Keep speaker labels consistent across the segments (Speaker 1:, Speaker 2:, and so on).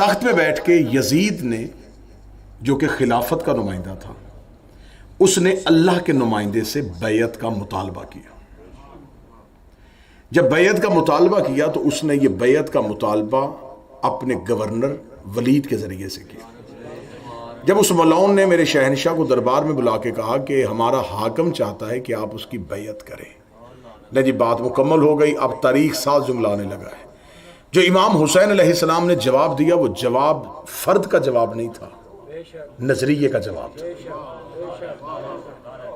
Speaker 1: تخت پہ بیٹھ کے یزید نے جو کہ خلافت کا نمائندہ تھا اس نے اللہ کے نمائندے سے بیعت کا مطالبہ کیا. جب بیعت کا مطالبہ کیا تو اس نے یہ بیعت کا مطالبہ اپنے گورنر ولید کے ذریعے سے کیا. جب اس ملعون نے میرے شہنشاہ کو دربار میں بلا کے کہا کہ ہمارا حاکم چاہتا ہے کہ آپ اس کی بیعت کریں، نہ جی بات مکمل ہو گئی. اب تاریخ ساز جملہ آنے لگا ہے. جو امام حسین علیہ السلام نے جواب دیا وہ جواب فرد کا جواب نہیں تھا، نظریے کا جواب تھا.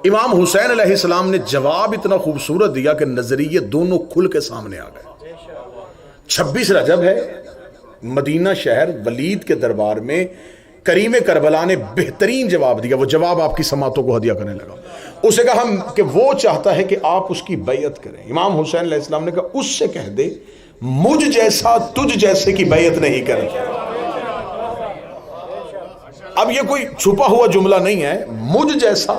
Speaker 1: امام حسین علیہ السلام نے جواب اتنا خوبصورت دیا کہ نظریے دونوں کھل کے سامنے آ گئے. 26 رجب ہے، مدینہ شہر ولید کے دربار میں کریم کربلا نے بہترین جواب دیا. وہ جواب آپ کی سماعتوں کو ہدیہ کرنے لگا. اسے کہا کہ وہ چاہتا ہے کہ آپ اس کی بیعت کریں. امام حسین علیہ السلام نے کہا اس سے کہہ دے مجھ جیسا تجھ جیسے کی بیعت نہیں کرتا. اب یہ کوئی چھپا ہوا جملہ نہیں ہے، مجھ جیسا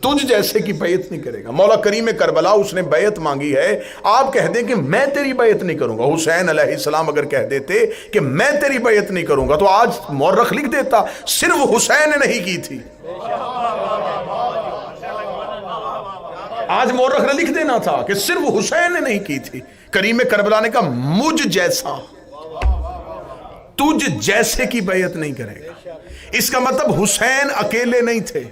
Speaker 1: تجھ جیسے کی بیعت نہیں کرے گا. مولا کریم کربلا اس نے بیعت مانگی ہے، آپ کہہ دیں کہ میں تیری بیعت نہیں کروں گا. حسین علیہ السلام اگر کہہ دیتے کہ میں تیری بیعت نہیں کروں گا تو آج مورخ لکھ دیتا صرف حسین نے نہیں کی تھی. آج مورخ نے لکھ دینا تھا کہ صرف حسین نے نہیں کی تھی. کریم کربلا نے کہا مجھ جیسا تجھ جیسے کی بیعت نہیں کرے گا. اس کا مطلب حسین اکیلے نہیں تھے،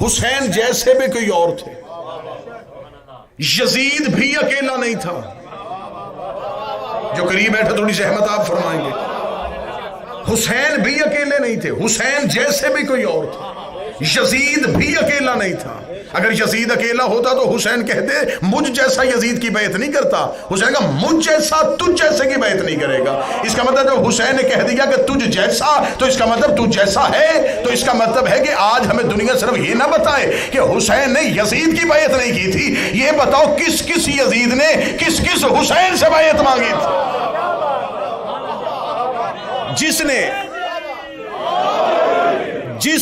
Speaker 1: حسین جیسے بھی کوئی اور تھے. یزید بھی اکیلا نہیں تھا. جو قریب بیٹھے تھوڑی زحمت آپ فرمائیں گے. حسین بھی اکیلے نہیں تھے، حسین جیسے بھی کوئی اور تھا. یزید بھی اکیلا نہیں تھا. اگر یزید اکیلا ہوتا تو حسین کہتے مجھ جیسا یزید کی بیعت نہیں کرتا. حسین کا مجھ جیسا تجھ جیسے کی بیعت نہیں کرے گا. اس کا مطلب جب حسین نے کہہ دیا کہ تجھ جیسا تو اس کا مطلب تجھ جیسا ہے. تو اس کا مطلب ہے کہ آج ہمیں دنیا صرف یہ نہ بتائے کہ حسین نے یزید کی بیعت نہیں کی تھی، یہ بتاؤ کس کس یزید نے کس کس حسین سے بیعت مانگی تھی. جس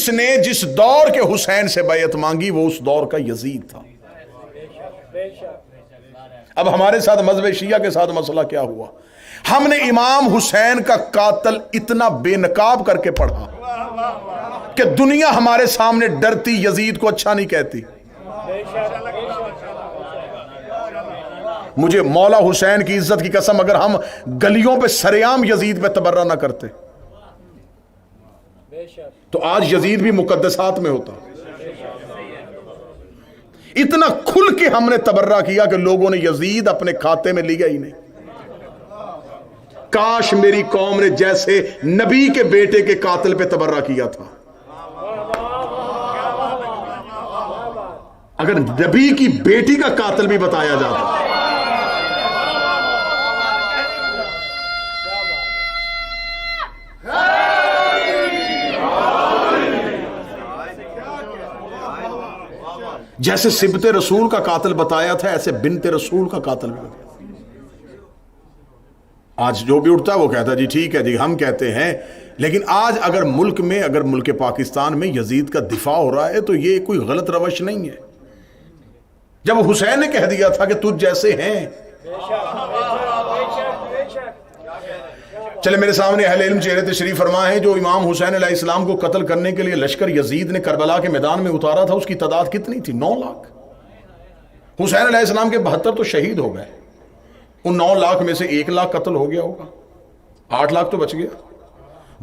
Speaker 1: نے جس دور کے حسین سے بیعت مانگی وہ اس دور کا یزید تھا. اب ہمارے ساتھ مذہب شیعہ کے ساتھ مسئلہ کیا ہوا؟ ہم نے امام حسین کا قاتل اتنا بے نقاب کر کے پڑھا کہ دنیا ہمارے سامنے ڈرتی، یزید کو اچھا نہیں کہتی. مجھے مولا حسین کی عزت کی قسم اگر ہم گلیوں پہ سریعام یزید پہ تبرہ نہ کرتے تو آج یزید بھی مقدسات میں ہوتا. اتنا کھل کے ہم نے تبرہ کیا کہ لوگوں نے یزید اپنے کھاتے میں لیا ہی نہیں. کاش میری قوم نے جیسے نبی کے بیٹے کے قاتل پہ تبرہ کیا تھا. اگر نبی کی بیٹی کا قاتل بھی بتایا جاتا. جیسے سبت رسول کا قاتل بتایا تھا ایسے بنت رسول کا قاتل بھی بتایا. آج جو بھی اٹھتا ہے وہ کہتا ہے جی ٹھیک ہے جی ہم کہتے ہیں. لیکن آج اگر ملک پاکستان میں یزید کا دفاع ہو رہا ہے تو یہ کوئی غلط روش نہیں ہے. جب حسین نے کہہ دیا تھا کہ تجھ جیسے ہیں. چلے میرے سامنے اہل علم چہرے تشریف فرما ہے. جو امام حسین علیہ السلام کو قتل کرنے کے لیے لشکر یزید نے کربلا کے میدان میں اتارا تھا اس کی تعداد کتنی تھی؟ 9 لاکھ. حسین علیہ السلام کے 72 تو شہید ہو گئے. ان 9 لاکھ میں سے 1 لاکھ قتل ہو گیا ہوگا، 8 لاکھ تو بچ گیا.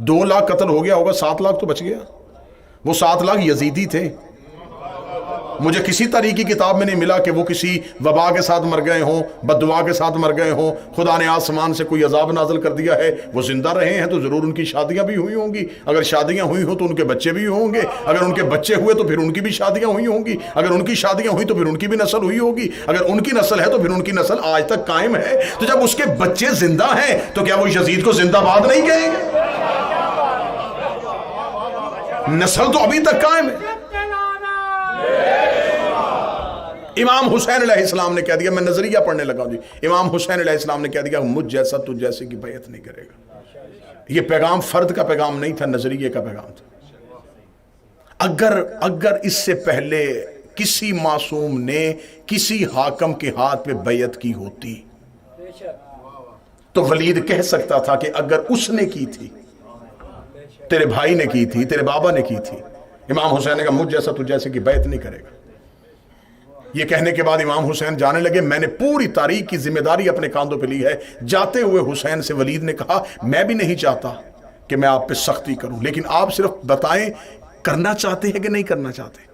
Speaker 1: 2 لاکھ قتل ہو گیا ہوگا، 7 لاکھ تو بچ گیا. وہ 7 لاکھ یزیدی تھے. مجھے کسی طریقے کی کتاب میں نہیں ملا کہ وہ کسی وبا کے ساتھ مر گئے ہوں، بددعا کے ساتھ مر گئے ہوں، خدا نے آسمان سے کوئی عذاب نازل کر دیا ہے. وہ زندہ رہے ہیں تو ضرور ان کی شادیاں بھی ہوئی ہوں گی. اگر شادیاں ہوئی ہوں تو ان کے بچے بھی ہوں گے. اگر ان کے بچے ہوئے تو پھر ان کی بھی شادیاں ہوئی ہوں گی. اگر ان کی شادیاں ہوئی تو پھر ان کی بھی نسل ہوئی ہوگی. اگر ان کی نسل ہے تو پھر ان کی نسل آج تک قائم ہے. تو جب اس کے بچے زندہ ہیں تو کیا وہ یزید کو زندہ باد نہیں کہیں گے؟ نسل تو ابھی تک قائم ہے. امام حسین علیہ السلام نے کہہ دیا، میں نظریہ پڑھنے لگا جی. امام حسین علیہ السلام نے کہہ دیا مجھ جیسا تجھ جیسے کی بیعت نہیں کرے گا. یہ پیغام فرد کا پیغام نہیں تھا، نظریے کا پیغام تھا. اگر اس سے پہلے کسی معصوم نے کسی حاکم کے ہاتھ پہ بیعت کی ہوتی تو ولید کہہ سکتا تھا کہ اگر اس نے کی تھی، تیرے بھائی نے کی تھی، تیرے بابا نے کی تھی، امام حسین نے کہا مجھ جیسا تجھ جیسے کی بیعت نہیں کرے گا۔ یہ کہنے کے بعد امام حسین جانے لگے۔ میں نے پوری تاریخ کی ذمہ داری اپنے کاندھوں پہ لی ہے۔ جاتے ہوئے حسین سے ولید نے کہا میں بھی نہیں چاہتا کہ میں آپ پہ سختی کروں، لیکن آپ صرف بتائیں کرنا چاہتے ہیں کہ نہیں کرنا چاہتے۔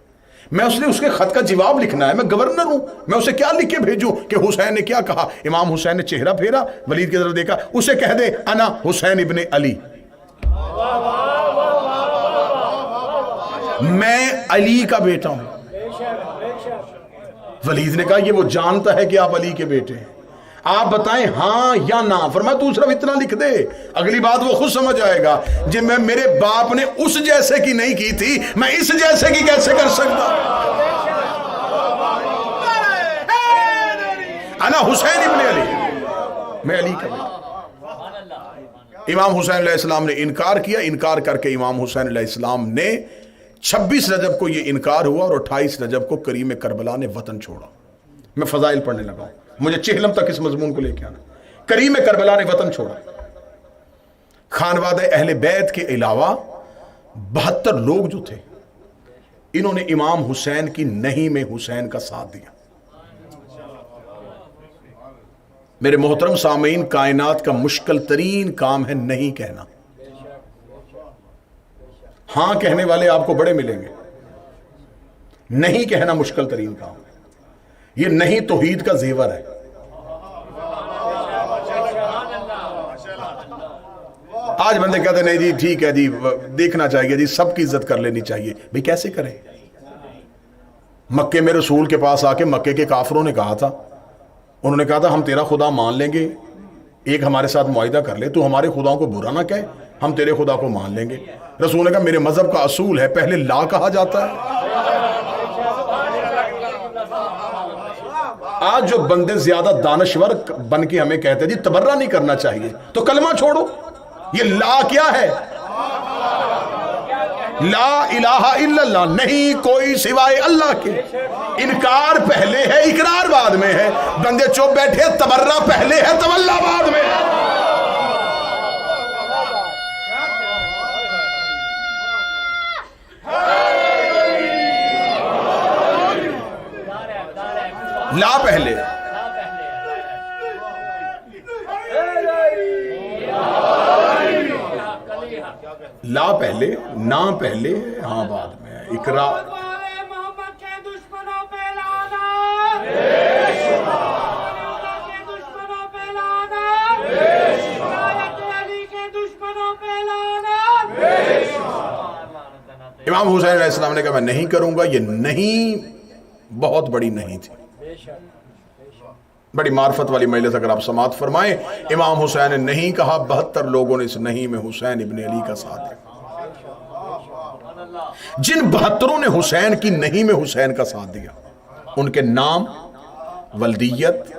Speaker 1: میں اس کے خط کا جواب لکھنا ہے، میں گورنر ہوں، میں اسے کیا لکھ کے بھیجوں کہ حسین نے کیا کہا۔ امام حسین نے چہرہ پھیرا، ولید کی طرف دیکھا، اسے کہہ دے انا حسین ابن علی، میں علی کا بیٹا ہوں۔ ولید نے کہا یہ وہ جانتا ہے کہ آپ علی کے بیٹے ہیں، آپ بتائیں ہاں یا نہ۔ فرمایا تو صرف اتنا لکھ دے، اگلی بات وہ خود سمجھ آئے گا۔ جب میں میرے باپ نے اس جیسے کی نہیں کی تھی، میں اس جیسے کی کیسے کر سکتا؟ انا حسین ابن علی، میں علی کا بیٹا۔ امام حسین علیہ السلام نے انکار کیا۔ انکار کر کے امام حسین علیہ السلام نے 26 رجب کو یہ انکار ہوا اور 28 رجب کو کریم کربلا نے وطن چھوڑا۔ میں فضائل پڑھنے لگا ہوں، مجھے چہلم تک اس مضمون کو لے کے آنا۔ کریم کربلا نے وطن چھوڑا۔ خانوادہ اہل بیت کے علاوہ 72 لوگ جو تھے، انہوں نے امام حسین کی نہیں میں حسین کا ساتھ دیا۔ میرے محترم سامعین، کائنات کا مشکل ترین کام ہے نہیں کہنا۔ ہاں کہنے والے آپ کو بڑے ملیں گے، نہیں کہنا مشکل ترین کام ہے۔ یہ نہیں توحید کا زیور ہے۔ آج بندے کہتے ہیں نہیں جی ٹھیک ہے جی، دیکھنا چاہیے جی، سب کی عزت کر لینی چاہیے۔ بھئی کیسے کریں؟ مکے میں رسول کے پاس آ کے مکے کے کافروں نے کہا تھا، انہوں نے کہا تھا ہم تیرا خدا مان لیں گے، ایک ہمارے ساتھ معاہدہ کر لے، تو ہمارے خداؤں کو برا نہ کہے، ہم تیرے خدا کو مان لیں گے۔ رسول نے کہا میرے مذہب کا اصول ہے پہلے لا کہا جاتا ہے۔ آج جو بندے زیادہ دانشور بن کے ہمیں کہتے ہیں جی تبرہ نہیں کرنا چاہیے، تو کلمہ چھوڑو۔ یہ لا کیا ہے؟ لا الہ الا اللہ، نہیں کوئی سوائے اللہ کے۔ انکار پہلے ہے، اقرار بعد میں ہے۔ بندے چپ بیٹھے، تبرہ پہلے ہے، تولا بعد میں ہے۔ لا پہلے، لا پہلے، نہ پہلے، ہاں بعد میں، اقرار۔ امام حسین علیہ السلام نے کہا میں نہیں کروں گا۔ یہ نہیں بہت بڑی نہیں تھی، بڑی معرفت والی مجلس اگر آپ سماعت فرمائیں۔ امام حسین نے نہیں کہا، 72 لوگوں نے اس نہیں میں حسین ابن علی کا ساتھ دیا۔ جن 72 نے حسین کی نہیں میں حسین کا ساتھ دیا، ان کے نام، ولدیت،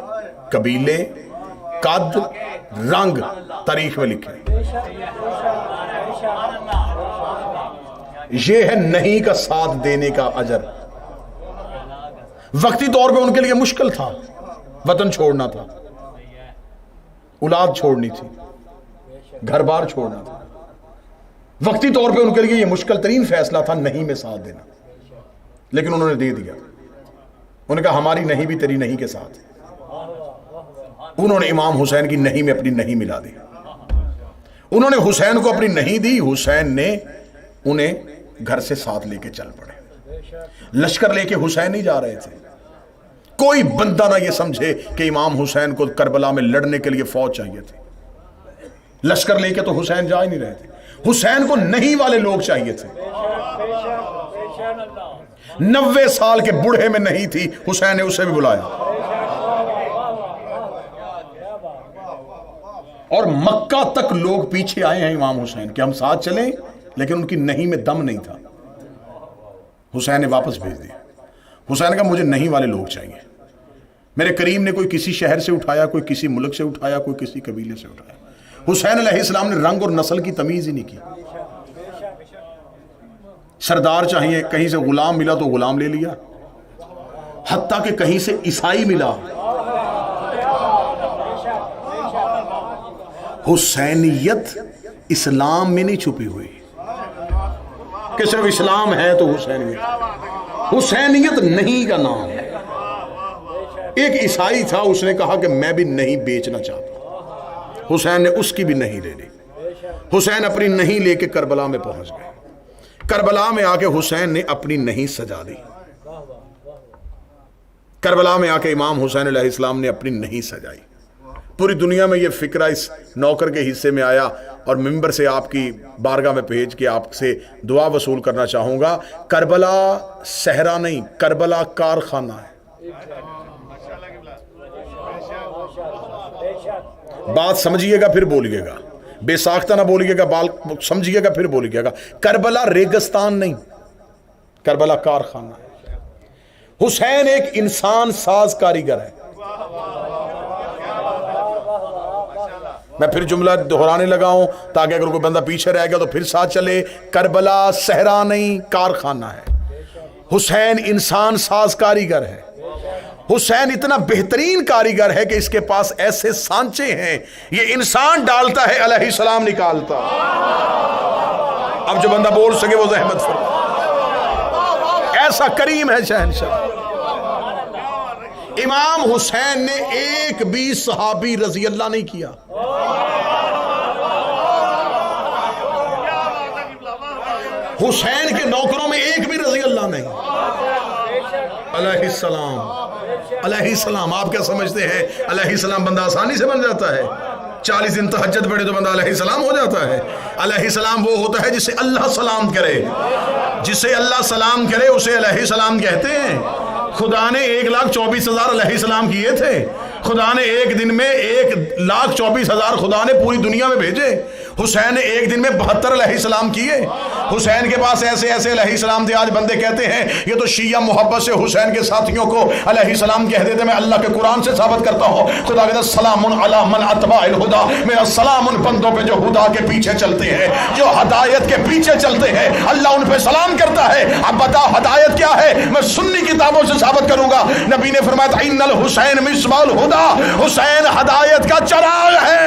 Speaker 1: قبیلے، قد، رنگ تاریخ میں لکھے۔ یہ ہے نہیں کا ساتھ دینے کا اجر۔ وقتی طور پہ ان کے لیے مشکل تھا، وطن چھوڑنا تھا، اولاد چھوڑنی تھی، گھر بار چھوڑنا تھا۔ وقتی طور پہ ان کے لیے یہ مشکل ترین فیصلہ تھا نہیں میں ساتھ دینا، لیکن انہوں نے دے دیا۔ انہوں نے کہا ہماری نہیں بھی تیری نہیں کے ساتھ۔ انہوں نے امام حسین کی نہیں میں اپنی نہیں ملا دی۔ انہوں نے حسین کو اپنی نہیں دی، حسین نے انہیں گھر سے ساتھ لے کے چل پڑے۔ لشکر لے کے حسین نہیں جا رہے تھے۔ کوئی بندہ نہ یہ سمجھے کہ امام حسین کو کربلا میں لڑنے کے لیے فوج چاہیے تھی۔ لشکر لے کے تو حسین جا ہی نہیں رہے تھے، حسین کو نہیں والے لوگ چاہیے تھے۔ 90 سال کے بوڑھے میں نہیں تھی، حسین نے اسے بھی بلایا۔ اور مکہ تک لوگ پیچھے آئے ہیں امام حسین کہ ہم ساتھ چلیں، لیکن ان کی نہیں میں دم نہیں تھا۔ حسین نے واپس بھیج دیا۔ حسین نے کہا مجھے نہیں والے لوگ چاہیے۔ میرے کریم نے کوئی کسی شہر سے اٹھایا، کوئی کسی ملک سے اٹھایا، کوئی کسی قبیلے سے اٹھایا۔ حسین علیہ السلام نے رنگ اور نسل کی تمیز ہی نہیں کی۔ سردار چاہیے، کہیں سے غلام ملا تو غلام لے لیا، حتیٰ کہ کہیں سے عیسائی ملا حسینیت اسلام میں نہیں چھپی ہوئی کہ صرف اسلام ہے تو حسینیت، حسینیت نہیں کا نام ہے۔ ایک عیسائی تھا، اس نے کہا کہ میں بھی نہیں بیچنا چاہتا، حسین نے اس کی بھی نہیں لے لی۔ حسین اپنی نہیں لے کے کربلا میں پہنچ گئے، کربلا میں آ کے حسین نے اپنی نہیں سجا دی، کربلا میں آ کے امام حسین علیہ السلام نے اپنی نہیں سجائی۔ پوری دنیا میں یہ فکرہ اس نوکر کے حصے میں آیا، اور ممبر سے آپ کی بارگاہ میں بھیج کے آپ سے دعا وصول کرنا چاہوں گا، کربلا صحرا نہیں، کربلا کارخانہ ہے۔ بات سمجھیے گا پھر بولیے گا، بے ساختہ نہ بولیے گا، بات سمجھیے گا پھر بولیے گا۔ کربلا ریگستان نہیں، کربلا کارخانہ ہے۔ حسین ایک انسان ساز کاریگر ہے۔ میں پھر جملہ دہرانے لگا ہوں تاکہ اگر کوئی بندہ پیچھے رہ گیا تو پھر ساتھ چلے۔ کربلا صحرا نہیں، کارخانہ ہے۔ حسین انسان ساز کاریگر ہے۔ حسین اتنا بہترین کاریگر ہے کہ اس کے پاس ایسے سانچے ہیں، یہ انسان ڈالتا ہے، علیہ السلام نکالتا۔ اب جو بندہ بول سکے وہ زحمت فرما، ایسا کریم ہے شہنشاہ۔ امام حسین نے ایک بھی صحابی رضی اللہ نہیں کیا۔ حسین کے نوکروں میں ایک بھی رضی اللہ نہیں۔ علیہ السلام، علیہ السلام۔ آپ کیا سمجھتے ہیں علیہ السلام بندہ آسانی سے بن جاتا ہے؟ 40 دن تہجد پڑھے تو بندہ علیہ السلام ہو جاتا ہے؟ علیہ السلام وہ ہوتا ہے جسے اللہ سلام کرے، جسے اللہ سلام کرے اسے علیہ السلام کہتے ہیں۔ خدا نے 1,24,000 علیہ السلام کیے تھے، خدا نے ایک دن میں 1,24,000 خدا نے پوری دنیا میں بھیجے، حسین نے ایک دن میں 72 علیہ السلام کیے۔ حسین کے پاس ایسے ایسے علیہ السلام تھے، آج بندے کہتے ہیں یہ تو شیعہ محبت سے حسین کے ساتھیوں کو علیہ السلام کہہ دیتے۔ میں اللہ کے قرآن سے ثابت کرتا ہوں، خدا کہتا ہے سلام علی من اتبع الہدا، میرا سلام ان بندوں پہ جو خدا کے پیچھے چلتے ہیں، جو ہدایت کے پیچھے چلتے ہیں، اللہ ان پہ سلام کرتا ہے۔ اب بتا ہدایت کیا ہے؟ میں سنی کتابوں سے ثابت کروں گا۔ نبی نے فرمایا ان الحسین مصباح الہدا، حسین ہدایت کا چراغ ہے۔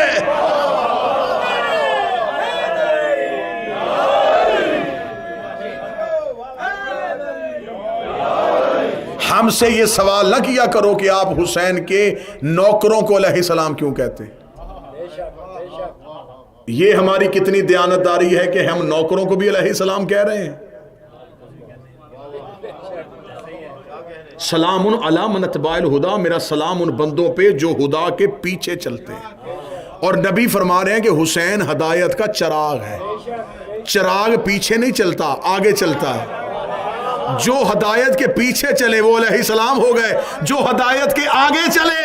Speaker 1: ہم سے یہ سوال نہ کیا کرو کہ آپ حسین کے نوکروں کو علیہ السلام کیوں کہتے ہیں۔ یہ ہماری کتنی دیانتداری ہے کہ ہم نوکروں کو بھی علیہ السلام کہہ رہے ہیں۔ سلام علی من اتبع الہدا، میرا سلام ان بندوں پہ جو خدا کے پیچھے چلتے ہیں۔ اور نبی فرما رہے ہیں کہ حسین ہدایت کا چراغ ہے۔ چراغ پیچھے نہیں چلتا، آگے چلتا ہے۔ جو ہدایت کے پیچھے چلے وہ علیہ السلام ہو گئے، جو ہدایت کے آگے چلے۔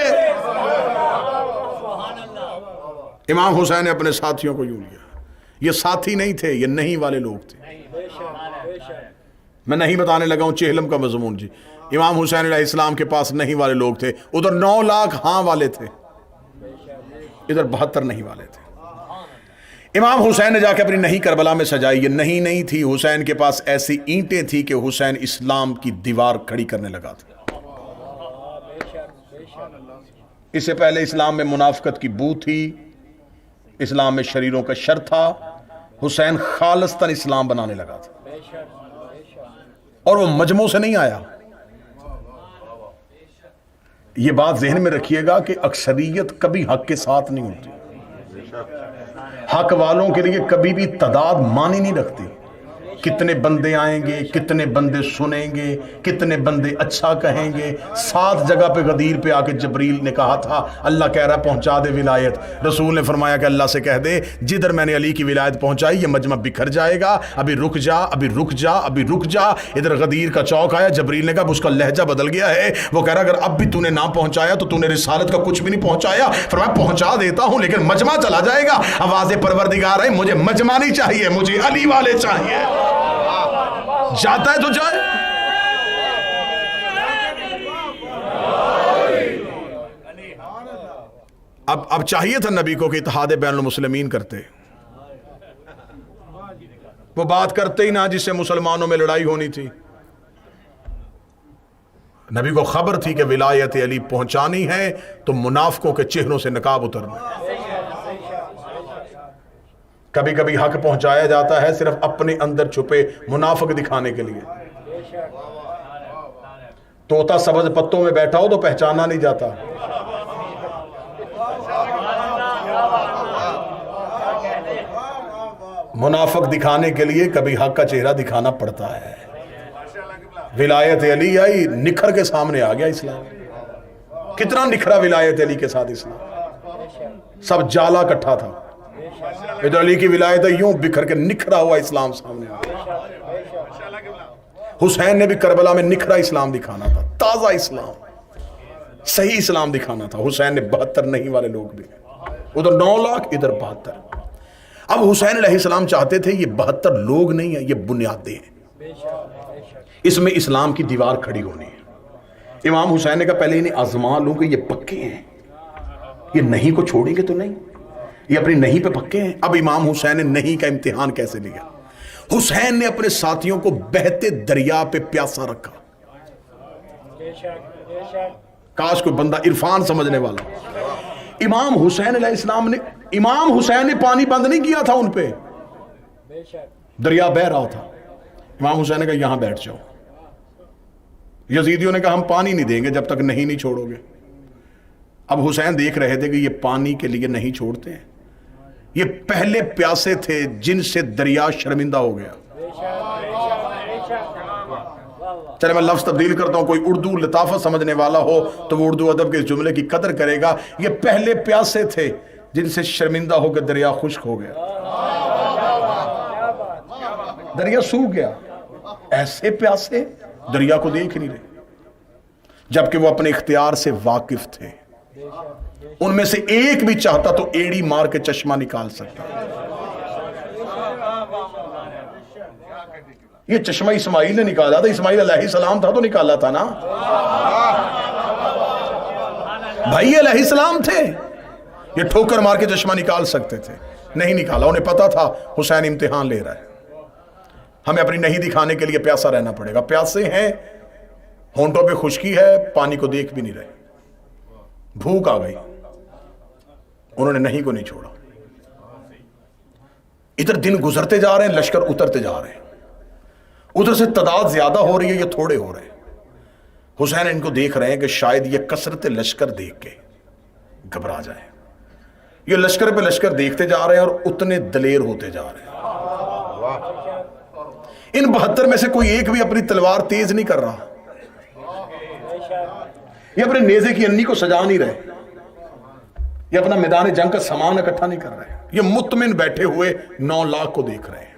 Speaker 1: امام حسین نے اپنے ساتھیوں کو یوں لیا، یہ ساتھی نہیں تھے، یہ نہیں والے لوگ تھے۔ میں نہیں بتانے لگا ہوں چہلم کا مضمون جی۔ امام حسین علیہ السلام کے پاس نہیں والے لوگ تھے، ادھر 9 لاکھ ہاں والے تھے، ادھر 72 نہیں والے تھے۔ امام حسین نے جا کے اپنی نہیں کربلا میں سجائی، یہ نہیں تھی، حسین کے پاس ایسی اینٹیں تھی کہ حسین اسلام کی دیوار کھڑی کرنے لگا تھا۔ اس سے پہلے اسلام میں منافقت کی بو تھی، اسلام میں شریروں کا شر تھا، حسین خالصتاً اسلام بنانے لگا تھا، اور وہ مجموع سے نہیں آیا۔ یہ بات ذہن میں رکھیے گا کہ اکثریت کبھی حق کے ساتھ نہیں ہوتی، حق والوں کے لیے کبھی بھی تعداد معنی نہیں رکھتی۔ کتنے بندے آئیں گے، کتنے بندے سنیں گے، کتنے بندے اچھا کہیں گے۔ 7 جگہ پہ غدیر پہ آ کے جبریل نے کہا تھا اللہ کہہ رہا ہے پہنچا دے ولایت۔ رسول نے فرمایا کہ اللہ سے کہہ دے جدھر میں نے علی کی ولایت پہنچائی یہ مجمع بکھر جائے گا، ابھی رک جا، ابھی رک جا، ابھی رک جا۔ ادھر غدیر کا چوک آیا، جبریل نے کہا اس کا لہجہ بدل گیا ہے، وہ کہہ رہا اگر اب بھی تو نے نہ پہنچایا تو تو نے رسالت کا کچھ بھی نہیں پہنچایا۔ فرمایا پہنچا دیتا ہوں لیکن مجمع چلا جائے گا۔ آواز پروردگار ہے مجھے مجمع نہیں چاہیے، مجھے علی والے چاہیے۔ جاتا ہے تو جائے۔ اب چاہیے تھا نبی کو کہ اتحاد بین المسلمین کرتے، وہ بات کرتے ہی نہ جس سے مسلمانوں میں لڑائی ہونی تھی۔ نبی کو خبر تھی کہ ولایت علی پہنچانی ہے تو منافقوں کے چہروں سے نقاب اترنا۔ کبھی کبھی حق پہنچایا جاتا ہے صرف اپنے اندر چھپے منافق دکھانے کے لیے. طوطا سبز پتوں میں بیٹھا ہو تو پہچانا نہیں جاتا. منافق دکھانے کے لیے کبھی حق کا چہرہ دکھانا پڑتا ہے. ولایت علی آئی نکھر کے سامنے آ گیا اسلام. کتنا نکھرا ولایت علی کے ساتھ اسلام. سب جالا کٹھا تھا. ادھر علی کی ولایت یوں بکھر کے نکھرا ہوا اسلام سامنے آ گیا. حسین نے بھی کربلا میں نکھرا اسلام دکھانا تھا, تازہ اسلام, صحیح اسلام دکھانا تھا. حسین نے 72 نہیں والے لوگ بھی, ادھر 9 لاکھ ادھر 72. اب حسین علیہ السلام چاہتے تھے یہ 72 لوگ نہیں ہیں, یہ بنیادیں ہیں, اس میں اسلام کی دیوار کھڑی ہونی ہے. امام حسین نے کہا پہلے انہیں آزما لوں کہ یہ پکے ہیں, یہ نہیں کو چھوڑیں گے تو نہیں, یہ اپنی نہیں پہ پکے ہیں. اب امام حسین نے نہیں کا امتحان کیسے لیا؟ حسین نے اپنے ساتھیوں کو بہتے دریا پہ پیاسا رکھا. کاش کوئی بندہ عرفان سمجھنے والا. امام حسین علیہ السلام نے, امام حسین نے پانی بند نہیں کیا تھا ان پہ, دریا بہ رہا تھا. امام حسین نے کہا یہاں بیٹھ جاؤ. یزیدیوں نے کہا ہم پانی نہیں دیں گے جب تک نہیں چھوڑو گے. اب حسین دیکھ رہے تھے کہ یہ پانی کے لیے نہیں چھوڑتے ہیں. یہ پہلے پیاسے تھے جن سے دریا شرمندہ ہو گیا. چلے میں لفظ تبدیل کرتا ہوں, کوئی اردو لطافت سمجھنے والا ہو تو وہ اردو ادب کے اس جملے کی قدر کرے گا. یہ پہلے پیاسے تھے جن سے شرمندہ ہو کے دریا خشک ہو گیا, دریا سوکھ گیا. ایسے پیاسے دریا کو دیکھ نہیں رہے, جبکہ وہ اپنے اختیار سے واقف تھے. ان میں سے ایک بھی چاہتا تو ایڑی مار کے چشمہ نکال سکتا. یہ چشمہ اسماعیل نے نکالا تھا, اسماعیل علیہ السلام تھا تو نکالا تھا نا بھائی, یہ علیہ السلام تھے, یہ ٹھوکر مار کے چشمہ نکال سکتے تھے, نہیں نکالا. انہیں پتا تھا حسین امتحان لے رہا ہے, ہمیں اپنی نہیں دکھانے کے لیے پیاسا رہنا پڑے گا. پیاسے ہیں, ہونٹوں پہ خشکی ہے, پانی کو دیکھ بھی نہیں رہے, بھوک آ گئی, انہوں نے نہیں کو نہیں چھوڑا. ادھر دن گزرتے جا رہے ہیں, لشکر اترتے جا رہے ہیں. ادھر سے تعداد زیادہ ہو رہی ہے, یہ تھوڑے ہو رہے ہیں. حسین ان کو دیکھ رہے ہیں کہ شاید یہ کثرت لشکر دیکھ کے گھبرا جائیں. یہ لشکر پہ لشکر دیکھتے جا رہے ہیں اور اتنے دلیر ہوتے جا رہے ہیں. ان 72 میں سے کوئی ایک بھی اپنی تلوار تیز نہیں کر رہا, یہ اپنے نیزے کی انی کو سجا نہیں رہے, یہ اپنا میدان جنگ کا سامان اکٹھا نہیں کر رہے. یہ مطمئن بیٹھے ہوئے 9 لاکھ کو دیکھ رہے ہیں.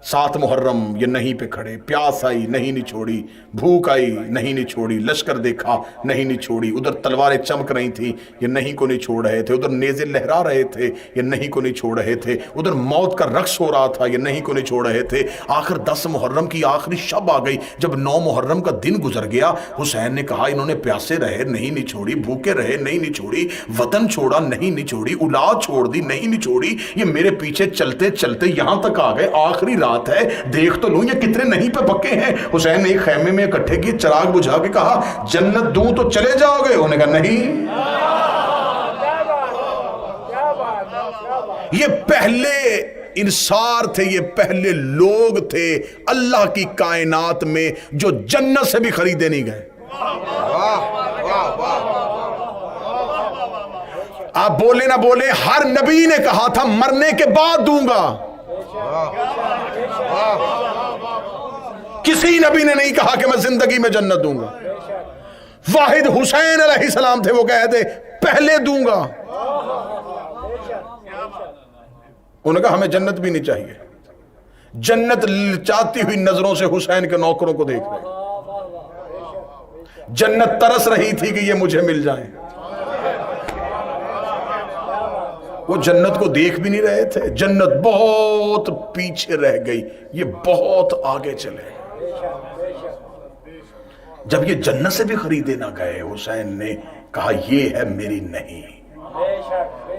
Speaker 1: 7 محرم یہ نہیں پہ کھڑے, پیاس آئی نہیں نہیں چھوڑی, بھوک آئی نہیں نہیں چھوڑی, لشکر دیکھا نہیں نہیں چھوڑی, ادھر تلواریں چمک رہی تھیں یہ نہیں کو نہیں چھوڑ رہے تھے, ادھر نیزے لہرا رہے تھے یہ نہیں کو نہیں چھوڑ رہے تھے, ادھر موت کا رقص ہو رہا تھا یہ نہیں کو نہیں چھوڑ رہے تھے. آخر 10 محرم کی آخری شب آ گئی. جب 9 محرم کا دن گزر گیا, حسین نے کہا انہوں نے پیاسے رہے نہیں نہیں چھوڑی, بھوکے رہے نہیں نہیں چھوڑی, وطن چھوڑا نہیں نہیں چھوڑی, اولاد چھوڑ دی نہیں نہیں چھوڑی, یہ میرے پیچھے چلتے چلتے یہاں تک آ گئے, آخری رات ہے, دیکھ تو لوں یہ کتنے نہیں پہ پکے ہیں. حسین نے ایک خیمے میں اکٹھے کی, چراغ بجھا کے کہا جنت دوں تو چلے جاؤ گے؟ انہوں نے کہا نہیں. یہ پہلے انصار تھے, یہ پہلے لوگ تھے اللہ کی کائنات میں جو جنت سے بھی خریدے نہیں گئے. آپ بولے نہ بولے, ہر نبی نے کہا تھا مرنے کے بعد دوں گا, کسی نبی نے نہیں کہا کہ میں زندگی میں جنت دوں گا. واحد حسین علیہ السلام تھے, وہ کہتے پہلے دوں گا. انہوں نے کہا ہمیں جنت بھی نہیں چاہیے. جنت چاہتی ہوئی نظروں سے حسین کے نوکروں کو دیکھ رہے, جنت ترس رہی تھی کہ یہ مجھے مل جائیں. وہ جنت کو دیکھ بھی نہیں رہے تھے, جنت بہت پیچھے رہ گئی, یہ بہت آگے چلے. جب یہ جنت سے بھی خریدے نہ گئے, حسین نے کہا یہ ہے میری نہیں.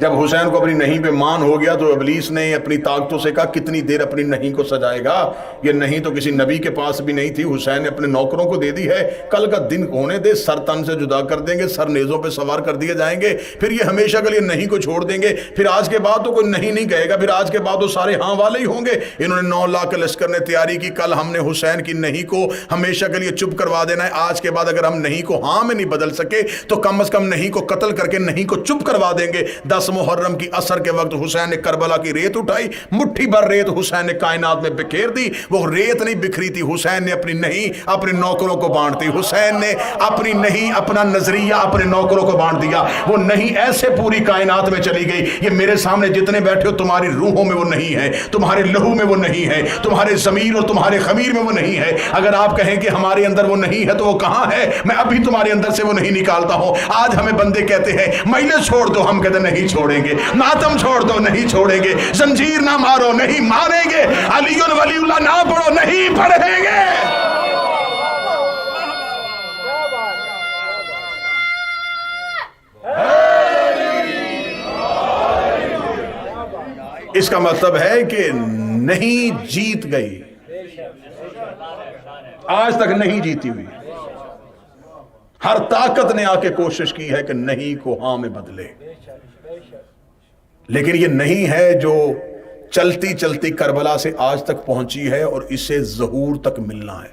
Speaker 1: جب حسین کو اپنی نہیں پہ مان ہو گیا تو ابلیس نے اپنی طاقتوں سے کہا کتنی دیر اپنی نہیں کو سجائے گا؟ یہ نہیں تو کسی نبی کے پاس بھی نہیں تھی، حسین نے اپنے نوکروں کو دے دی ہے، کل کا دن ہونے دے، سر تن سے جدا کر دیں گے، سر نیزوں پہ سوار کر دیے جائیں گے، پھر یہ ہمیشہ کے لیے نہیں کو چھوڑ دیں گے، پھر آج کے بعد تو کوئی نہیں کہے گا، پھر آج کے بعد وہ سارے ہاں والے ہی ہوں گے۔ انہوں نے 9 لاکھ کے لشکر نے تیاری کی، کل ہم نے حسین کی نہیں کو ہمیشہ کے لیے چپ کروا دینا ہے، آج کے بعد اگر ہم نہیں کو ہاں میں نہیں بدل سکے تو کم از کم نہیں کو قتل کر کے نہیں کو چپ کروا دیں گے۔ 10 محرم کی عصر کے وقت حسین نے کربلا کی ریت اٹھائی، مٹھی بھر ریت حسین نے کائنات میں بکھیر دی، وہ ریت نہیں بکھری تھی، حسین نے اپنی نہیں اپنے نوکروں کو بانٹ دی، حسین نے اپنی نہیں اپنا نظریہ اپنے نوکروں کو بانٹ دیا، وہ نہیں ایسے پوری کائنات میں چلی گئی۔ یہ میرے سامنے جتنے بیٹھے ہو تمہاری روحوں میں وہ نہیں ہے، تمہارے لہو میں وہ نہیں ہے، تمہارے ضمیر اور تمہارے خمیر میں وہ نہیں ہے۔ اگر آپ کہیں کہ ہمارے اندر وہ نہیں ہے تو وہ کہاں ہے؟ میں ابھی تمہارے اندر سے وہ نہیں نکالتا ہوں۔ آج ہمیں بندے کہتے ہیں مجلس چھوڑ دو، ہم کہتے نہیں چھوڑیں گے، ماتم چھوڑ دو نہیں چھوڑیں گے، زنجیر نہ مارو نہیں ماریں گے، علی ولی اللہ نہ پڑھو نہیں پڑھیں گے۔ اس کا مطلب ہے کہ نہیں جیت گئی، آج تک نہیں جیتی ہوئی، ہر طاقت نے آ کے کوشش کی ہے کہ نہیں کو ہاں میں بدلے، لیکن یہ نہیں ہے جو چلتی چلتی کربلا سے آج تک پہنچی ہے اور اسے ظہور تک ملنا ہے۔